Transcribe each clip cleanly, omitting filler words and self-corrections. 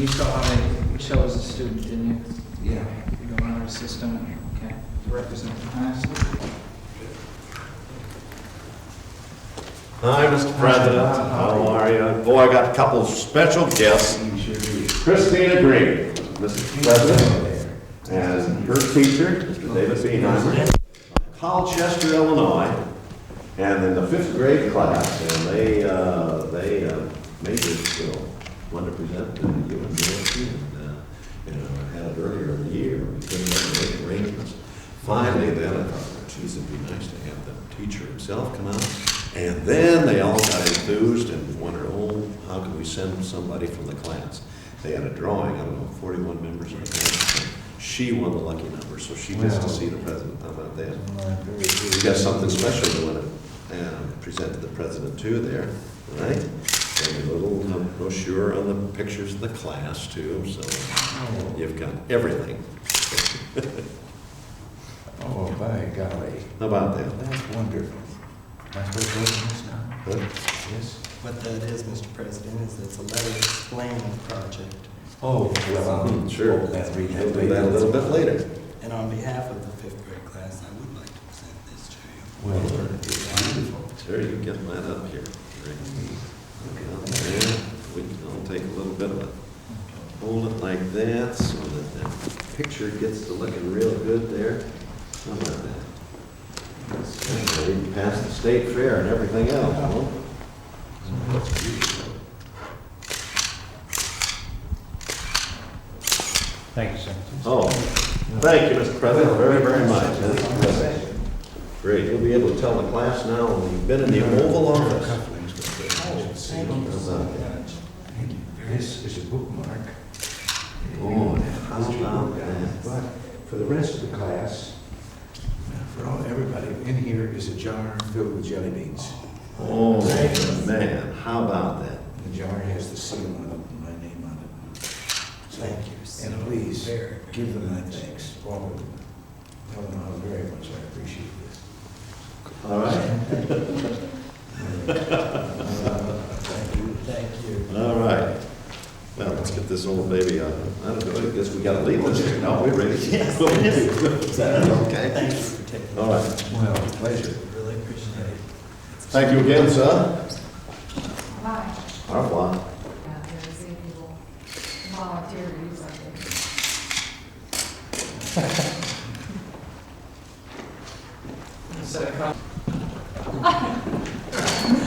you saw how they chose a student, didn't you? Yeah. You go on our system, okay, to represent the class. Hi, Mr. President. How are you? Oh, I got a couple of special guests. Christina Green, Mr. President, and her teacher, Mr. David Behymer, Colchester, Illinois, and in the 5th grade class, and they made this one to present to you and Nancy, and I had it earlier in the year. We couldn't make arrangements. Finally, then I thought, geez, it'd be nice to have the teacher himself come out. And then they all got enthused and wondered, oh, how can we send somebody from the class? They had a drawing, I don't know, 41 members of the class. She won the lucky number, so she gets to see the president. How about that? We got something special to want to present to the president too there, right? And a little brochure on the pictures of the class too, so you've got everything. Oh, by golly. How about that? That's wonderful. Am I supposed to open this now? Huh? Yes. What that is, Mr. President, is it's a letter explaining the project. Oh, well, Sure. We'll We'll do that a little bit later. And on behalf of the 5th grade class, I would like to present this to you. Well, wonderful. Sure, you get that up here. There. I'll take a little bit of it. Hold it like that so that the picture gets to looking real good there. How about that? That's ready to pass the state fair and everything else, huh? That's beautiful. Thank you, sir. Oh, thank you, Mr. President, very, very much. Great, you'll be able to tell the class now, we've been in the Oval Office. Thank you so much. This is a bookmark. Oh, how about that? But for the rest of the class, for everybody, in here is a jar filled with jelly beans. Oh, man, how about that? The jar has the seal on it and my name on it. Thank you so And please, very give them my much. thanks. All of them. Tell them how very much I appreciate this. All right. Thank you. Thank you. All right. Well, let's get this old baby out. I don't know, I guess we gotta leave this here. No, we're ready. Yes. Is that okay? Thank you for taking All right. Well, pleasure. Really appreciate it. Thank you again, sir. Hi. Au revoir. Yeah, there's a people volunteer to do something.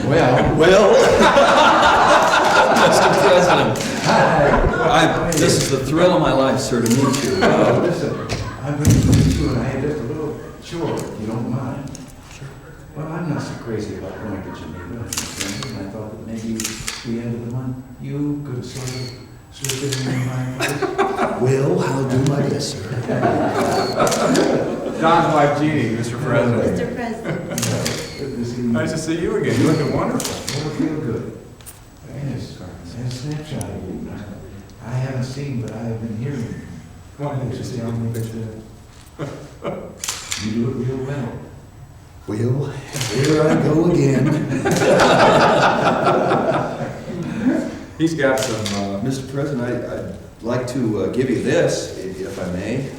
Well, Mr. President, this is the thrill of my life, sir, to meet you. Listen, I'm going to meet you, and I have just a little chore, if you don't mind. Sure. Well, I'm not so crazy about going to Geneva, and I thought that maybe the end of the month, you could sort of slip in my place. Will, I'll do my best, sir. Don's wife Jeannie, Mr. President. Mr. President. Good to see you. Nice to see you again. You're looking wonderful. Oh, feel good. Yes, and a snapshot of you. I haven't seen, but I have been hearing. They just tell me that you do it real well. Will, here I go again. He's got some, Mr. President, I'd like to give you this, if I may.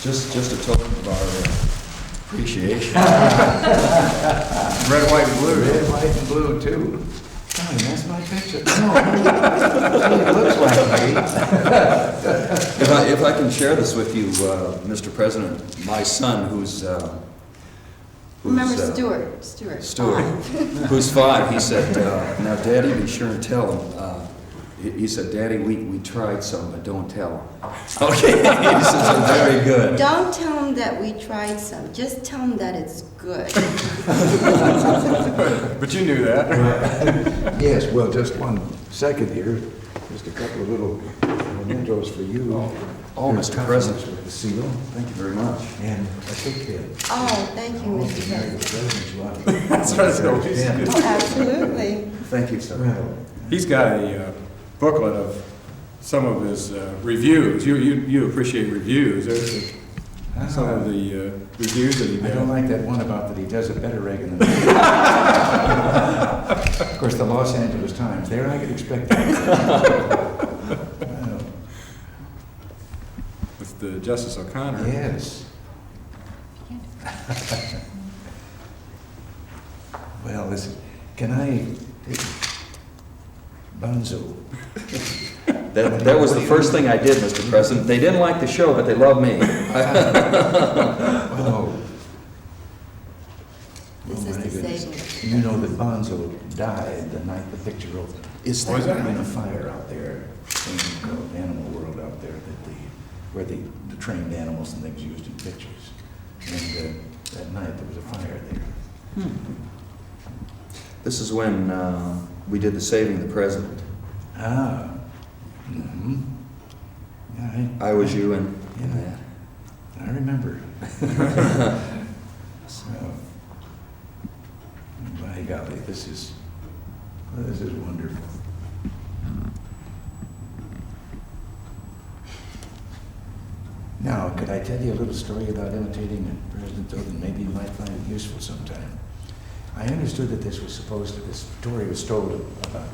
Just a token of our appreciation. red, white, and blue. Red, white, and blue, too. Oh, that's my picture. No, it looks like me. If I can share this with you, Mr. President, my son, who's Remember Stuart. Stuart, who's 5, he said, now, Daddy, be sure and tell him. He said, Daddy, we tried some, but don't tell him. Okay, he says, very good. Don't tell him that we tried some, just tell him that it's good. But you knew that. Yes, well, just one second here. Just a couple of little mementos for you. Oh, Mr. President. With the seal. Thank you very much. And a thick head. Oh, thank you, Mr. President. That's what I said. Yeah. Oh, absolutely. Thank you, sir. Well, He's got a booklet of some of his reviews. You appreciate reviews. There's some of the reviews that he I did. don't like that one about that he does it better, Reagan, than me. Of course, the Los Angeles Times, there I could expect that. Well, With Justice O'Connor. yes. Well, listen, can I take Bonzo? That was the first thing I did, Mr. President. They didn't like the show, but they love me. Oh. This Oh, is my the goodness. saving. You know that Bonzo died the night the picture opened. Is Oh, is that In a fire out there, in Animal World out there, where the trained animals and things used in pictures. And that night there was a fire there. This is when we did the Saving the President. Ah. Mm-hmm. Yeah, I was you in Yeah. that. I remember. So, by golly, this is wonderful. Now, could I tell you a little story about imitating the president, though, that maybe you might find it useful sometime? I understood that this story was told about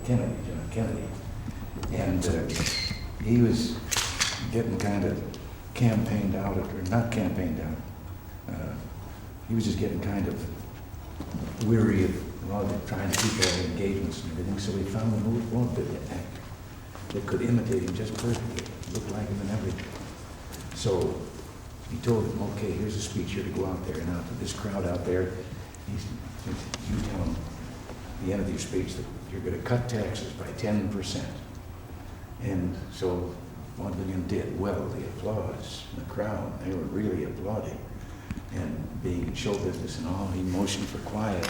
Kennedy, John Kennedy, and he was getting kind of campaigned out, or not campaigned out. He was just getting kind of weary of trying to keep all the engagements and everything, so he found an old vaudeville actor that could imitate him just perfectly, look like him and everything. So he told him, okay, here's a speech, you're to go out there and out to this crowd out there. You tell them at the end of your speech that you're going to cut taxes by 10%. And so Vaudeville did well, the applause, the crowd, they were really applauding. And being in show business and all, he motioned for quiet.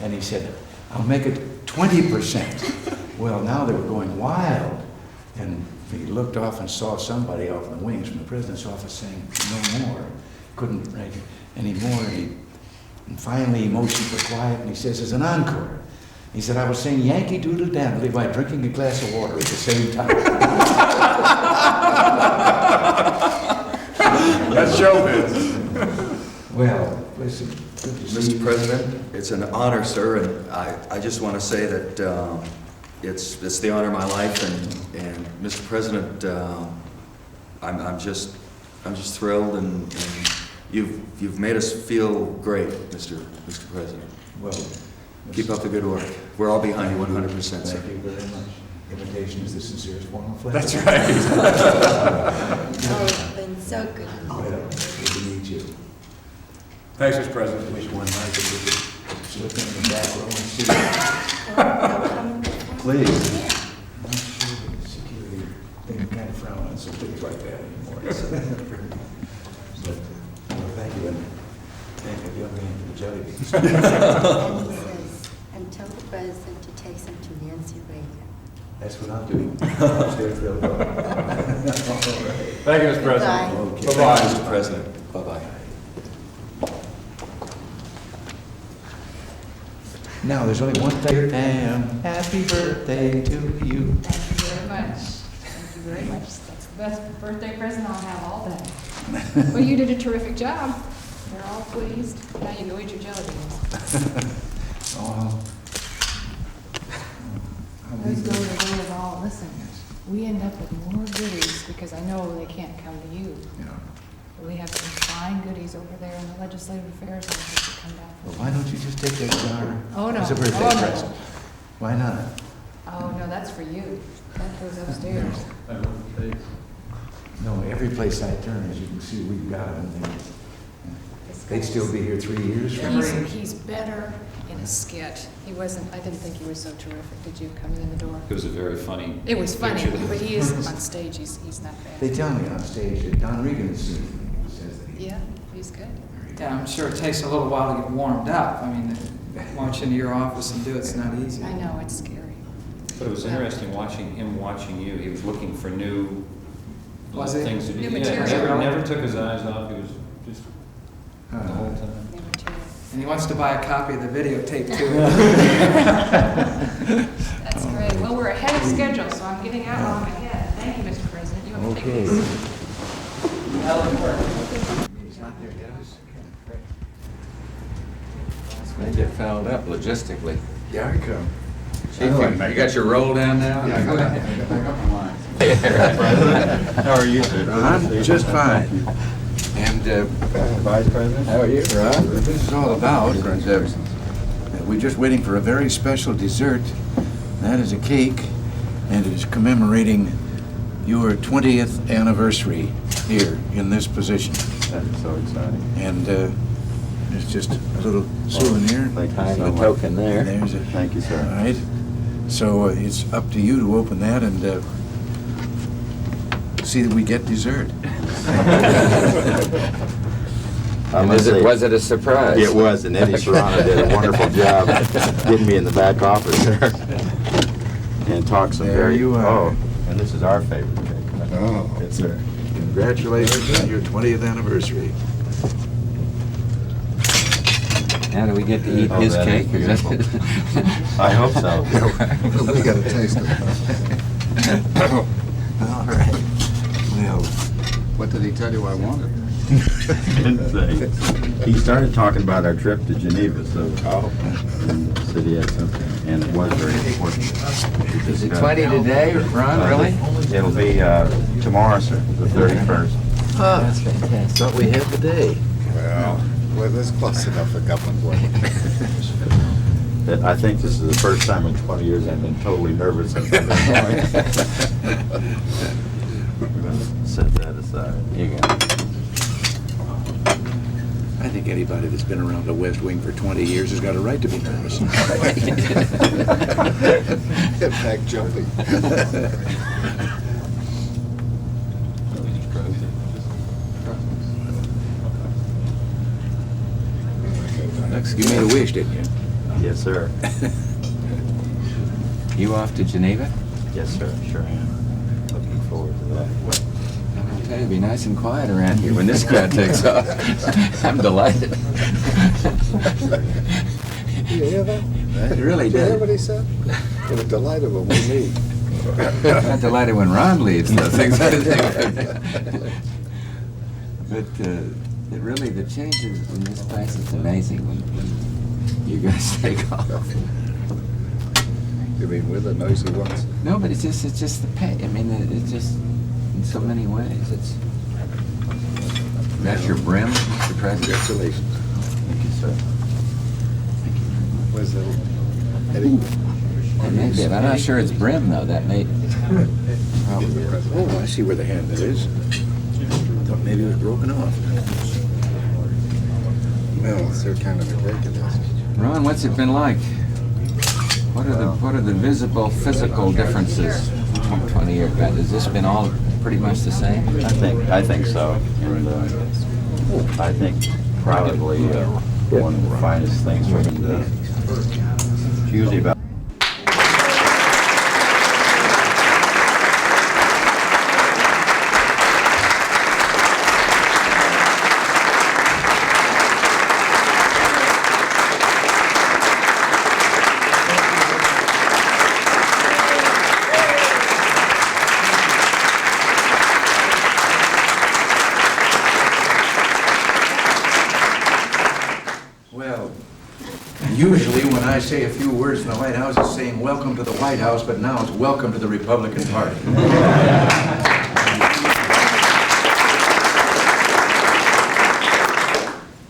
And he said, I'll make it 20%. Well, now they were going wild. And he looked off and saw somebody off in the wings from the president's office saying, no more. Couldn't write any more. And finally he motioned for quiet and he says, as an encore. He said, I will sing Yankee Doodle Dandy by drinking a glass of water at the same time. That's showbiz. Well, listen, good to see Mr. you. President, it's an honor, sir, and I just want to say that it's the honor of my life, and Mr. President, I'm just thrilled, and you've made us feel great, Mr. President. Well, Keep up the good work. We're all behind you 100%, sir. thank you very much. Imitation is the sincerest form of flattery. That's right. Oh, it's been so good. Well, good to meet you. Thanks, Mr. President. Wish one night that we could slip in the back row and see. Please. I'm not sure that security, they kind of frown on some things like that anymore. But, well, thank you, and thank you, young man, for the jelly beans. And he says, and tell the president to take some to Nancy Reagan. That's what I'll do. Upstairs, they'll go. All right. Thank you, Mr. President. Bye. Okay. Bye-bye. Mr. President, bye-bye. Now, there's only one thing. Happy birthday to you. Thank you very much. Thank you very much. That's the best birthday present I'll have all day. Well, you did a terrific job. They're all pleased. Now you go eat your jelly beans. Oh, Those go all, listen, we end up with more goodies because I know they can't come to you. yeah. We have some fine goodies over there in the legislative affairs office that come down. Well, why don't you just take that jar Oh, no. as a birthday Oh, no. present? Why not? Oh, no, that's for you. That goes upstairs. No, every place I turn, as you can see, we've got them. They'd still be here 3 years from now. He's better in a skit. He wasn't, I didn't think he was so terrific. Did you come in the door? It was a very funny. It was funny, picture. but he is on stage, he's not They bad. tell me on stage that Don Reagan says that he. Yeah, he's good. Yeah, I'm sure it takes a little while to get warmed up. I mean, march into your office and do it's not easy. I know, it's scary. But it was interesting watching you. He was looking for new Was he? things to do. New Yeah, material. never took his eyes off. He was just the whole time. New material. And he wants to buy a copy of the videotape too. That's great. Well, we're ahead of schedule, so I'm getting out while I'm ahead. Thank you, Mr. President. You have to take Okay. these. He's not there yet. They get fouled up logistically. Yeah, I come. Chief, you got your roll down now? Yeah, I got back up in line. How are you, sir? I'm just fine. And Vice President? how are you, Rob? This is all about, we're just waiting for a very special dessert. That is a cake, and it is commemorating your 20th anniversary here in this position. That is so exciting. And it's just a little souvenir. Thank you so much. Token there. There's it. Thank you, sir. All right. So it's up to you to open that and see that we get dessert. Was it a surprise? It was, and Eddie Serrano did a wonderful job getting me in the back office there and talk some There very. you are. Oh, and this is our favorite cake. Oh, Yes, sir. Congratulations on your 20th anniversary. Now do we get to eat his that cake? is Is that- I hope so. We got a taste of it. All right. Well, What did he tell you I wanted? Didn't say. He started talking about our trip to Geneva, so. And said he had something, and it was very important. Is it 20 today, Ron, really? It'll be tomorrow, sir, the 31st. That's fantastic. thought we had the day. Well, that's close enough for Government Board. I think this is the first time in 20 years I've been totally nervous. Set that aside. You got it. I think anybody that's been around the West Wing for 20 years has got a right to be nervous. In fact, jumping. You made a wish, didn't you? Yes, sir. You off to Geneva? Yes, sir. Sure am. Looking forward to that. I'll tell you, it'll be nice and quiet around here when this crowd takes off. I'm delighted. You hear that? You really Did you hear did. what he said? We're delighted when we meet. I'm not delighted when Ron leaves, though. Things But it really, the changes in this place is amazing when you guys take off. You mean with the noisy ones? No, but it's just the pay. I mean, it's just in so many ways. That's your brim, Mr. President. Congratulations. Thank you, sir. Thank you very much. Where's that? Eddie? That may be it. I'm not sure it's brim, though. That may. Probably. Oh, I see where the hand is. Thought maybe it was broken off. Well, they're kind of ridiculous. Ron, what's it been like? What are the visible physical differences from 20 years back? Has this been all pretty much the same? I think so. And I think probably one of the finest things we can do. It's usually about. Well, usually when I say a few words in the White House, it's saying welcome to the White House, but now it's welcome to the Republican Party.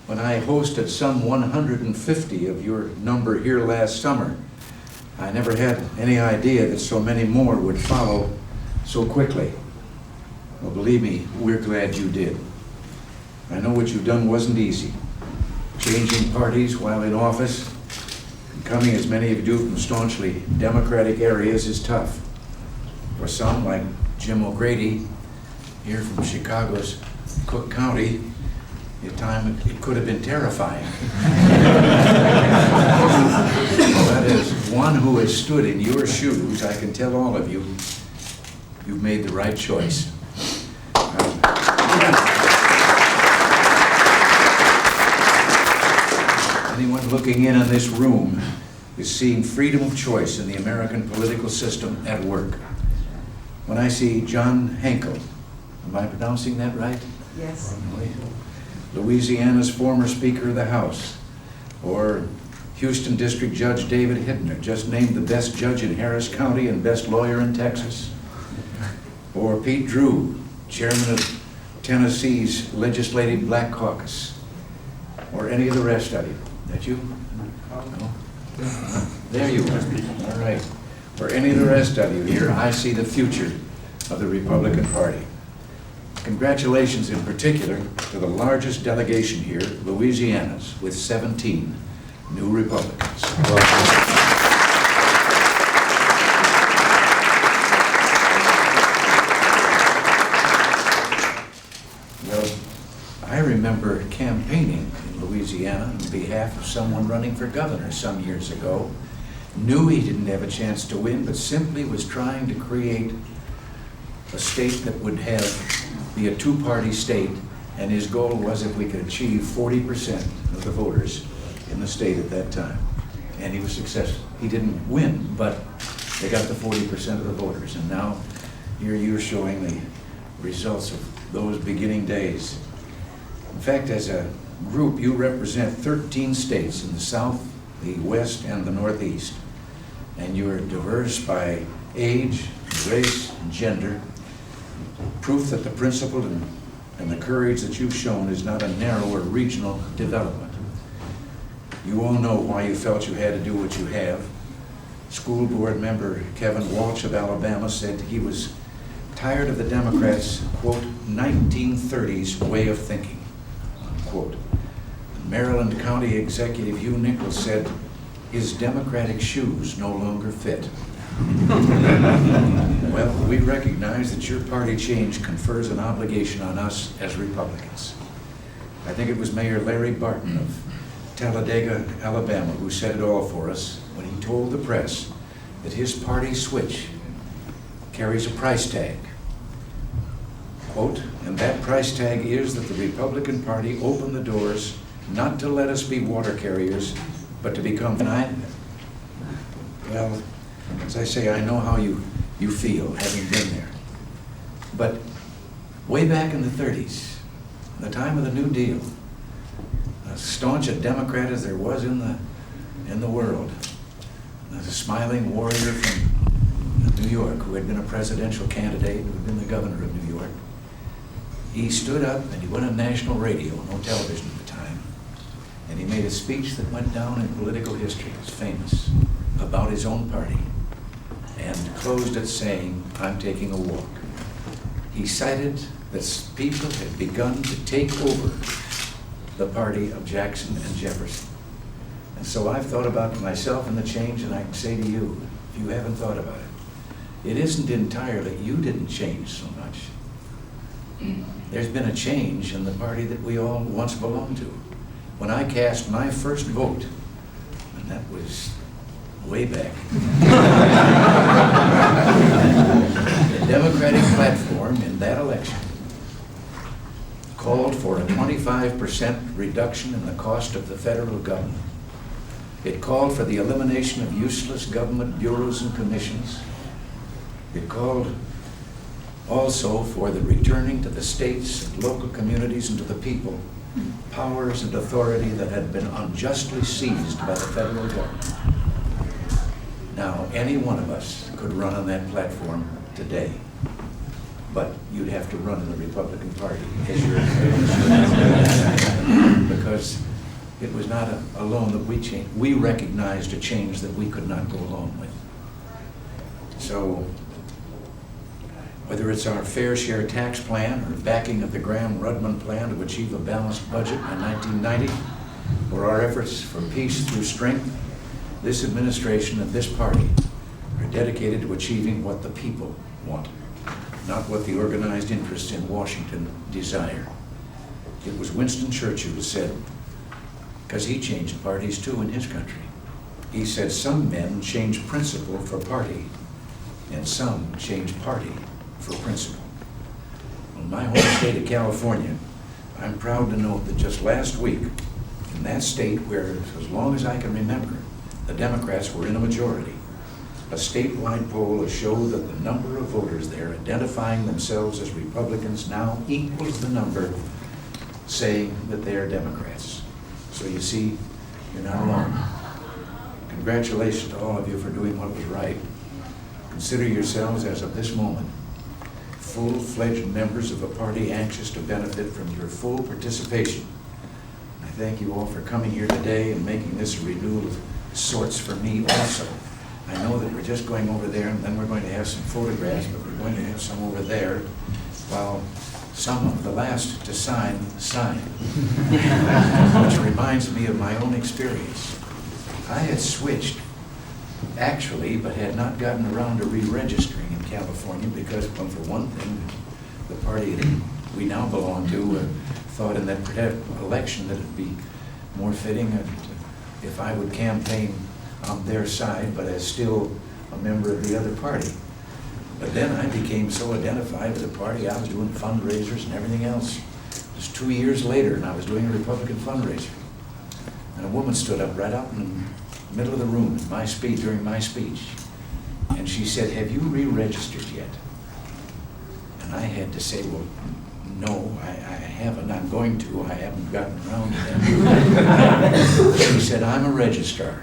When I hosted some 150 of your number here last summer, I never had any idea that so many more would follow so quickly. Well, believe me, we're glad you did. I know what you've done wasn't easy. Changing parties while in office, and coming as many of you do from staunchly Democratic areas is tough. For some, like Jim O'Grady, here from Chicago's Cook County, at times it could have been terrifying. Well, that is, one who has stood in your shoes, I can tell all of you, you've made the right choice. Anyone looking in on this room is seeing freedom of choice in the American political system at work. When I see John Henkel, am I pronouncing that right? Yes. Louisiana's former Speaker of the House, or Houston District Judge David Hittner, just named the best judge in Harris County and best lawyer in Texas. Or Pete Drew, chairman of Tennessee's Legislative Black Caucus. Or any of the rest of you. That you? No? There you are. All right. For any of the rest of you here, I see the future of the Republican Party. Congratulations in particular to the largest delegation here, Louisiana's, with 17 new Republicans. Well, I remember campaigning in Louisiana on behalf of someone running for governor some years ago. Knew he didn't have a chance to win, but simply was trying to create a state that would be a two-party state, and his goal was if we could achieve 40% of the voters in the state at that time. And he was successful. He didn't win, but they got the 40% of the voters. And now here you're showing the results of those beginning days. In fact, as a group, you represent 13 states in the South, the West, and the Northeast. And you are diverse by age, race, and gender. Proof that the principle and the courage that you've shown is not a narrower regional development. You all know why you felt you had to do what you have. School board member Kevin Walsh of Alabama said he was tired of the Democrats' quote, 1930s way of thinking, unquote. Maryland County Executive Hugh Nichols said his Democratic shoes no longer fit. Well, we recognize that your party change confers an obligation on us as Republicans. I think it was Mayor Larry Barton of Talladega, Alabama, who said it all for us when he told the press that his party switch carries a price tag. Quote, and that price tag is that the Republican Party opened the doors not to let us be water carriers, but to become denied. Well, as I say, I know how you feel, having been there. But way back in the 30s, the time of the New Deal, as staunch a Democrat as there was in the world, a smiling warrior from New York who had been a presidential candidate, who had been the governor of New York, he stood up and he went on national radio, no television at the time, and he made a speech that went down in political history as famous about his own party, and closed it saying, I'm taking a walk. He cited that people had begun to take over the party of Jackson and Jefferson. And so I've thought about myself and the change, and I can say to you, if you haven't thought about it, it isn't entirely, you didn't change so much. There's been a change in the party that we all once belonged to. When I cast my first vote, and that was way back, the Democratic platform in that election called for a 25% reduction in the cost of the federal government. It called for the elimination of useless government bureaus and commissions. It called also for the returning to the states and local communities and to the people powers and authority that had been unjustly seized by the federal government. Now, any one of us could run on that platform today, but you'd have to run in the Republican Party as your because it was not alone that we changed. We recognized a change that we could not go along with. So, whether it's our fair share tax plan or backing of the Graham-Rudman plan to achieve a balanced budget in 1990, or our efforts for peace through strength, this administration and this party are dedicated to achieving what the people want, not what the organized interests in Washington desire. It was Winston Churchill who said, because he changed parties too in his country, he said, some men change principle for party, and some change party for principle. In my home state of California, I'm proud to note that just last week, in that state where, as long as I can remember, the Democrats were in a majority, a statewide poll has showed that the number of voters there identifying themselves as Republicans now equals the number saying that they are Democrats. So you see, you're not alone. Congratulations to all of you for doing what was right. Consider yourselves, as of this moment, full-fledged members of a party anxious to benefit from your full participation. I thank you all for coming here today and making this a renewal of sorts for me also. I know that we're just going over there, and then we're going to have some photographs, but we're going to have some over there, while some of the last to sign. Which reminds me of my own experience. I had switched, actually, but had not gotten around to re-registering in California because, well, for one thing, the party that we now belong to thought in that election that it'd be more fitting if I would campaign on their side, but as still a member of the other party. But then I became so identified with the party, I was doing fundraisers and everything else. It was 2 years later, and I was doing a Republican fundraiser. And a woman stood up right out in the middle of the room in my speech, during my speech, and she said, "Have you re-registered yet?" And I had to say, "Well, no, I haven't. I'm going to. I haven't gotten around to that." She said, "I'm a registrar."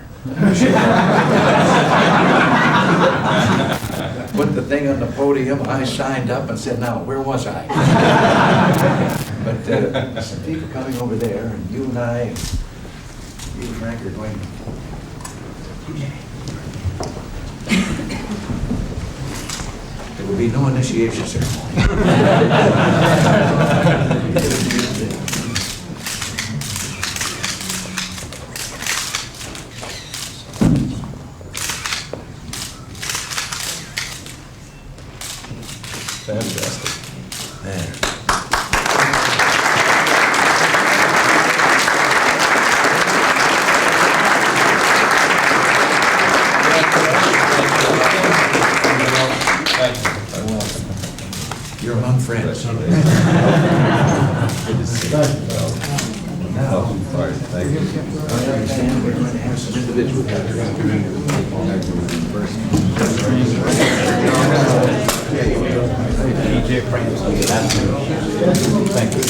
Put the thing on the podium, I signed up and said, "Now, where was I?" But some people coming over there, and you and I, you, Frank, are going to... There will be no initiation ceremony. Fantastic. There. You're among friends. Now, Thank you. I understand we're going to have some individual Thank you.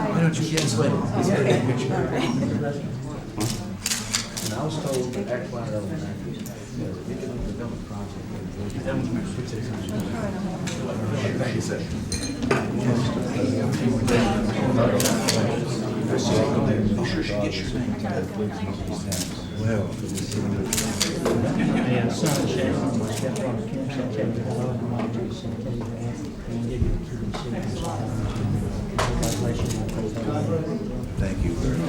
Why don't you get sweaty? He's got a good picture. And I was told that Thank you, sir. Well, thank you very much.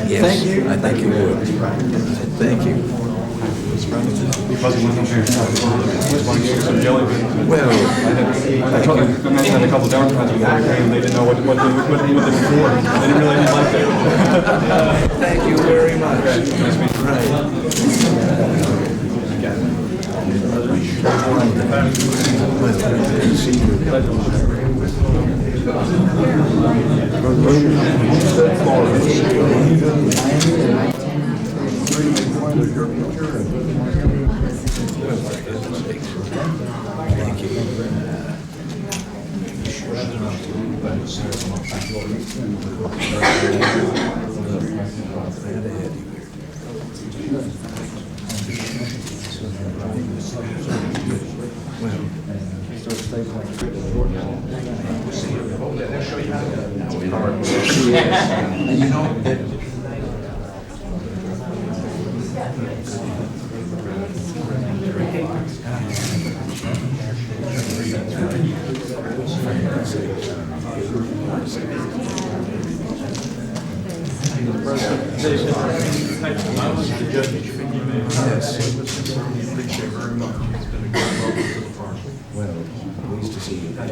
Yes, thank you. I think you would. Thank you. Well, I mentioned a couple of Democrats before I came, they didn't know what they were for. They didn't really like it. Thank you very much. Right. Thank you. Well, You know, that well, pleased to see you. And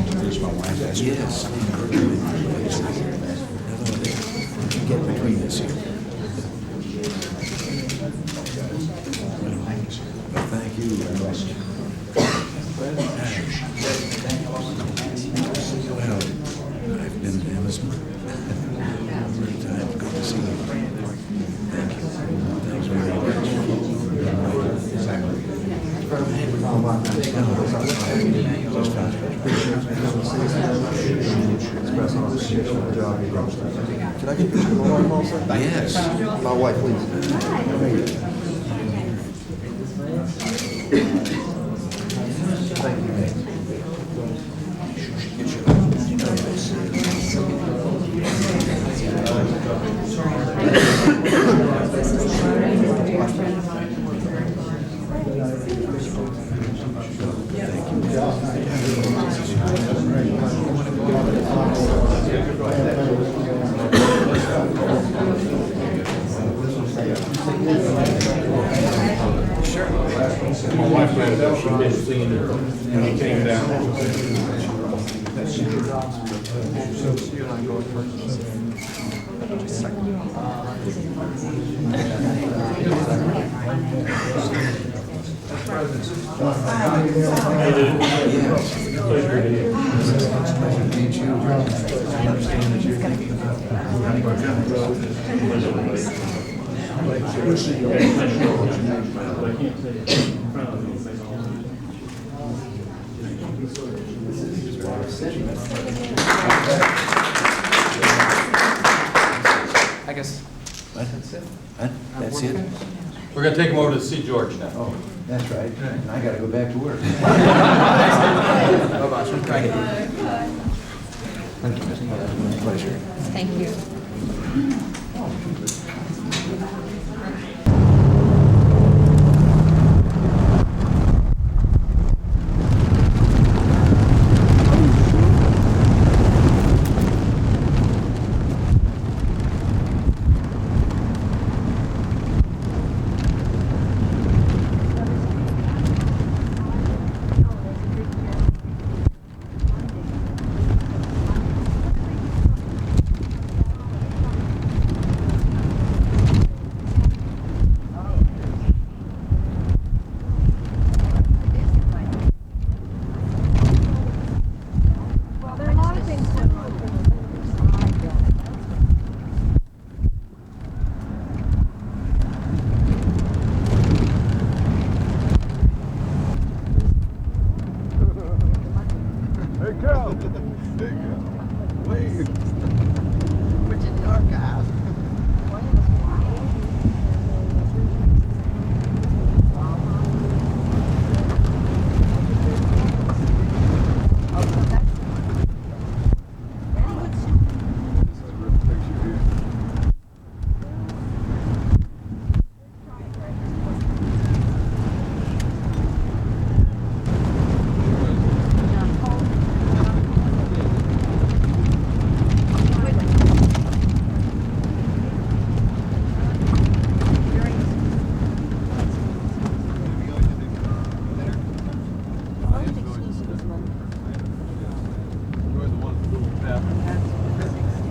there's my wife. Yes. Get between us here. Well, thank you very much. Well, I've been to Amazon. Every time, good to see you. Thank you. Thanks very much. Can I get pictures of my wife also? Yes. My wife, please. Thank you. My wife went up, she did see it when he came down. I guess that's it. That's it? We're gonna take him over to see George now. Oh, that's right. And I gotta go back to work. Bye-bye. Thank you. Thank you, Mr. President. Pleasure. Thank you.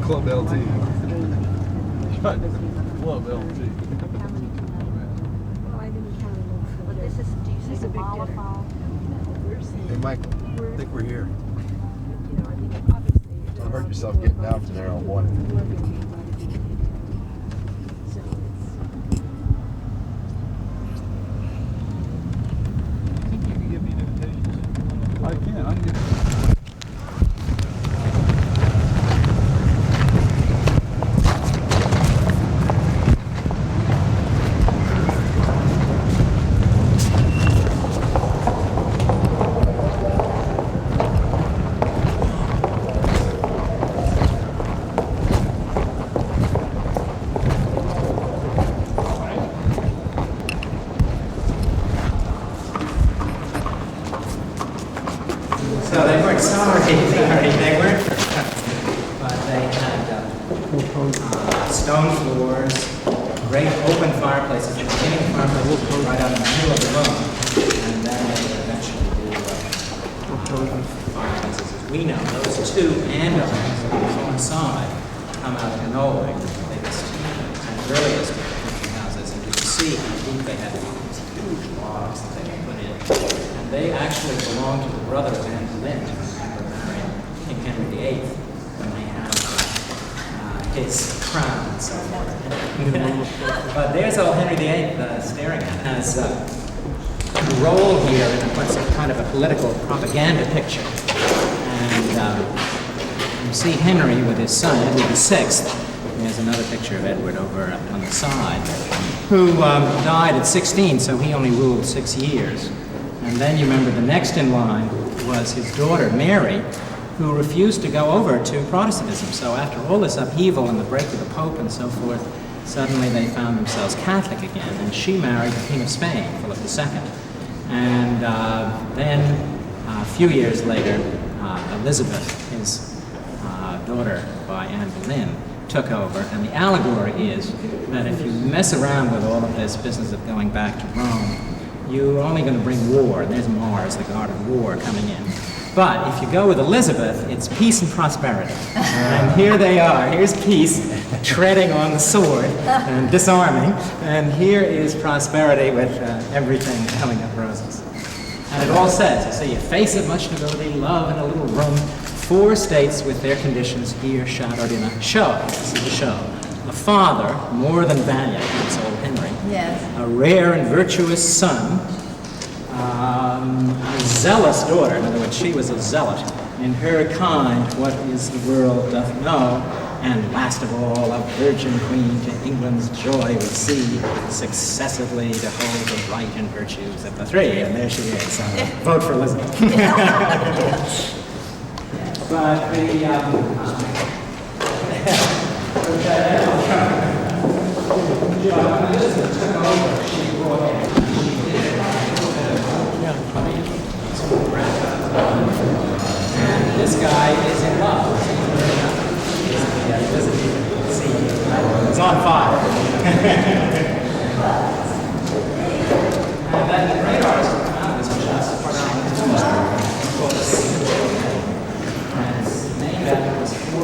Club LT. Club LT. But this is, do you see the mollified? Hey, Michael, I think we're here. Don't hurt yourself getting down from there on one. I can. stone floors, great open fireplaces. The beginning fireplace was right out in the middle of the room, and then they would eventually do fireplaces as we know. Those two andirons on the side come out of Enola, the biggest and earliest of the country houses, and you can see how deep they had these huge logs that they put in. And they actually belong to the brother of Anne Boleyn, who married King Henry VIII when they had his crown and so forth. But there's old Henry VIII staring at it as a role here in what's kind of a political propaganda picture. And you see Henry with his son, Edward VI. There's another picture of Edward over on the side, who died at 16, so he only ruled 6 years. And then you remember the next in line was his daughter, Mary, who refused to go over to Protestantism. So after all this upheaval and the break of the Pope and so forth, suddenly they found themselves Catholic again, and she married the King of Spain, Philip II. And then a few years later, Elizabeth, his daughter by Anne Boleyn, took over. And the allegory is that if you mess around with all of this business of going back to Rome, you're only going to bring war. There's Mars, the god of war, coming in. But if you go with Elizabeth, it's peace and prosperity. And here they are. Here's peace, treading on the sword and disarming. And here is prosperity with everything coming up roses. And it all says, you see, a face of much nobility, love in a little room, 4 states with their conditions here shadowed in a show. This is a show. A father, more than valiant, that's old Henry. Yes. A rare and virtuous son. A zealous daughter, in other words, she was a zealot. In her kind, what is the world doth know, and last of all, a virgin queen to England's joy would see, successively to hold the right and virtues of the 3. And there she is. Vote for Elizabeth. But Elizabeth took over, she brought in. And this guy is in love. It's on fire. And then the great artist will come out of this just and it's named after this 4